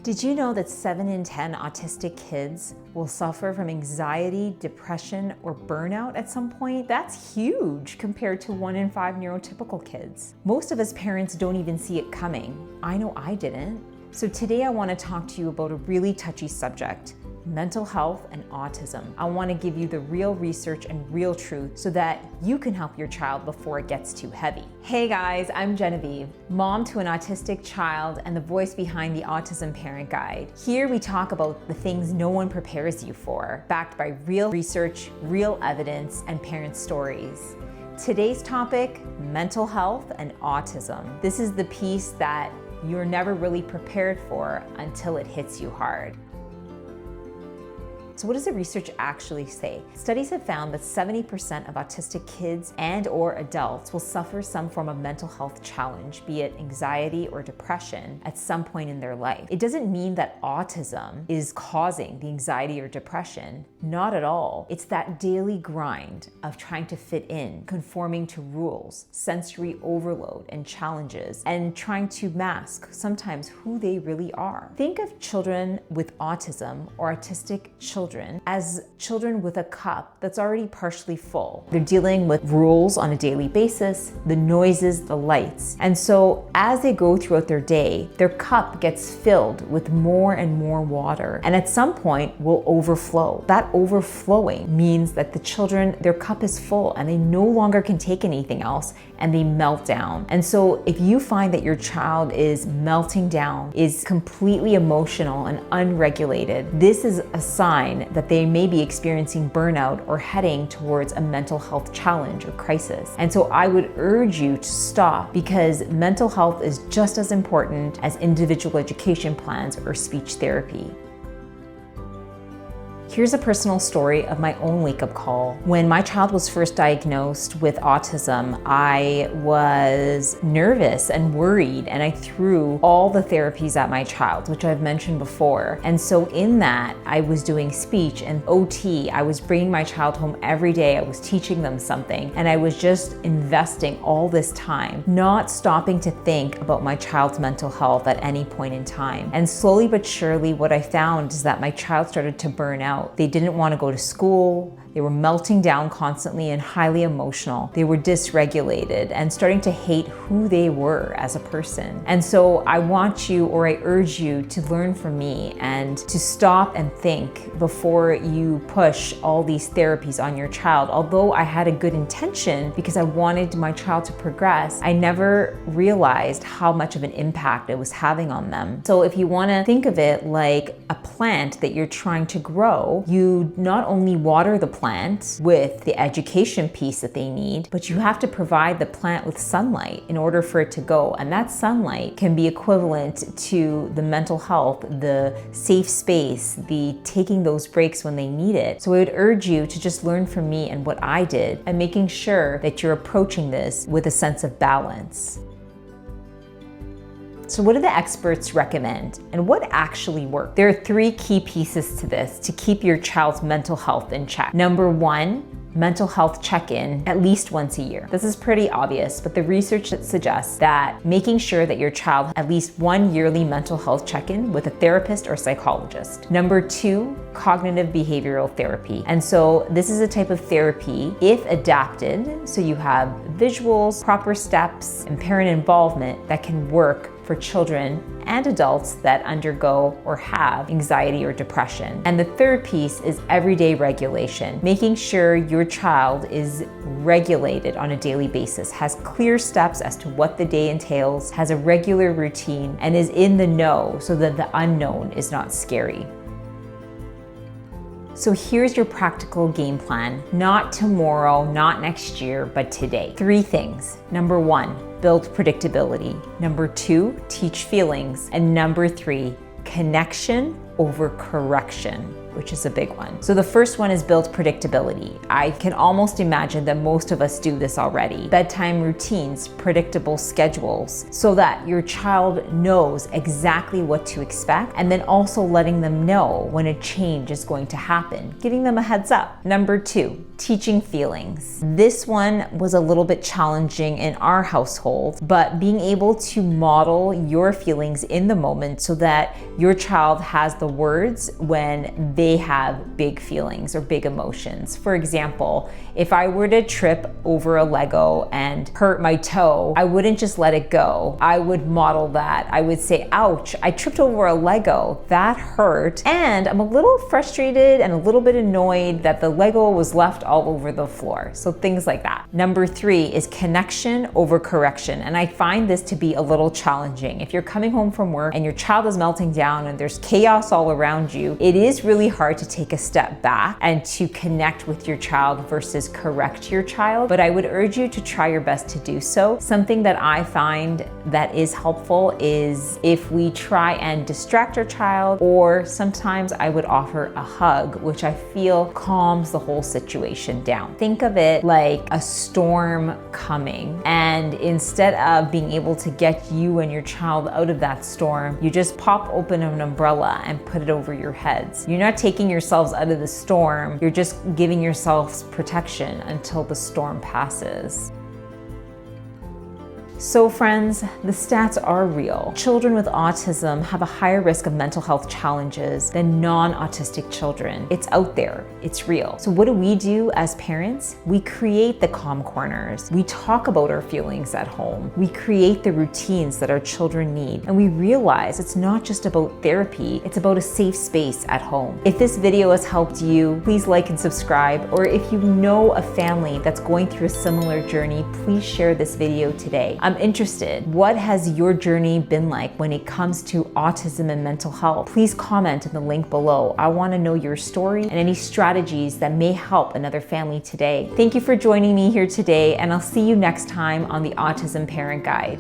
Did you know that 7 in 10 autistic kids will suffer from anxiety, depression, or burnout at some point? That's huge compared to 1 in 5 neurotypical kids. Most of us parents don't even see it coming. I know I didn't. So today I want to talk to you about a really touchy subject: mental health and autism. I want to give you the real research and real truth so that you can help your child before it gets too heavy. Hey guys, I'm Genevieve, mom to an autistic child and the voice behind the Autism Parent Guide. Here we talk about the things no one prepares you for, backed by real research, real evidence, and parent stories. Today's topic: mental health and autism. This is the piece that you're never really prepared for until it hits you hard. So what does the research actually say? Studies have found that 70% of autistic kids and or adults will suffer some form of mental health challenge, be it anxiety or depression, at some point in their life. It doesn't mean that autism is causing the anxiety or depression. Not at all. It's that daily grind of trying to fit in, conforming to rules, sensory overload and challenges, and trying to mask sometimes who they really are. Think of children with autism or autistic children as children with a cup that's already partially full. They're dealing with rules on a daily basis, the noises, the lights. And so as they go throughout their day, their cup gets filled with more and more water, and at some point will overflow. That overflowing means that the children, their cup is full and they no longer can take anything else and they melt down. And so if you find that your child is melting down, is completely emotional and unregulated, this is a sign that they may be experiencing burnout or heading towards a mental health challenge or crisis. And so I would urge you to stop, because mental health is just as important as individual education plans or speech therapy. Here's a personal story of my own wake-up call. When my child was first diagnosed with autism, I was nervous and worried, and I threw all the therapies at my child, which I've mentioned before. And so in that, I was doing speech and OT. I was bringing my child home every day. I was teaching them something, and I was just investing all this time, not stopping to think about my child's mental health at any point in time. And slowly but surely, what I found is that my child started to burn out. They didn't want to go to school. They were melting down constantly and highly emotional. They were dysregulated and starting to hate who they were as a person. And so I want you, or I urge you, to learn from me and to stop and think before you push all these therapies on your child. Although I had a good intention because I wanted my child to progress, I never realized how much of an impact it was having on them. So if you want to think of it like a plant that you're trying to grow, you not only water the plant with the education piece that they need, but you have to provide the plant with sunlight in order for it to go. And that sunlight can be equivalent to the mental health, the safe space, the taking those breaks when they need it. So I would urge you to just learn from me and what I did, and making sure that you're approaching this with a sense of balance. So what do the experts recommend, and what actually works? There are 3 key pieces to this to keep your child's mental health in check. Number 1, mental health check-in at least once a year. This is pretty obvious, but the research suggests that making sure that your child at least 1 yearly mental health check-in with a therapist or psychologist. Number 2, cognitive behavioral therapy. And so this is a type of therapy, if adapted, so you have visuals, proper steps, and parent involvement, that can work for children and adults that undergo or have anxiety or depression. And the third piece is everyday regulation, making sure your child is regulated on a daily basis, has clear steps as to what the day entails, has a regular routine, and is in the know so that the unknown is not scary. So here's your practical game plan. Not tomorrow, not next year, but today. 3 things. Number 1, build predictability. Number 2, teach feelings. And number 3, connection over correction, which is a big one. So the first one is build predictability. I can almost imagine that most of us do this already. Bedtime routines, predictable schedules, so that your child knows exactly what to expect, and then also letting them know when a change is going to happen, giving them a heads up. Number 2, teaching feelings. This one was a little bit challenging in our household, but being able to model your feelings in the moment so that your child has the words when they have big feelings or big emotions. For example, if I were to trip over a Lego and hurt my toe, I wouldn't just let it go. I would model that. I would say, ouch, I tripped over a Lego, that hurt, and I'm a little frustrated and a little bit annoyed that the Lego was left all over the floor. So things like that. Number 3 is connection over correction. And I find this to be a little challenging. If you're coming home from work and your child is melting down and there's chaos all around you, it is really hard to take a step back and to connect with your child versus correct your child. But I would urge you to try your best to do so. Something that I find that is helpful is if we try and distract our child, or sometimes I would offer a hug, which I feel calms the whole situation down. Think of it like a storm coming, and instead of being able to get you and your child out of that storm, you just pop open an umbrella and put it over your heads. You're not taking yourselves out of the storm, you're just giving yourselves protection until the storm passes. So friends, the stats are real. Children with autism have a higher risk of mental health challenges than non-autistic children. It's out there, it's real. So what do we do as parents? We create the calm corners. We talk about our feelings at home. We create the routines that our children need. And we realize it's not just about therapy, it's about a safe space at home. If this video has helped you, please like and subscribe. Or if you know a family that's going through a similar journey, please share this video today. I'm interested. What has your journey been like when it comes to autism and mental health? Please comment in the link below. I want to know your story and any strategies that may help another family today. Thank you for joining me here today, and I'll see you next time on the Autism Parent Guide.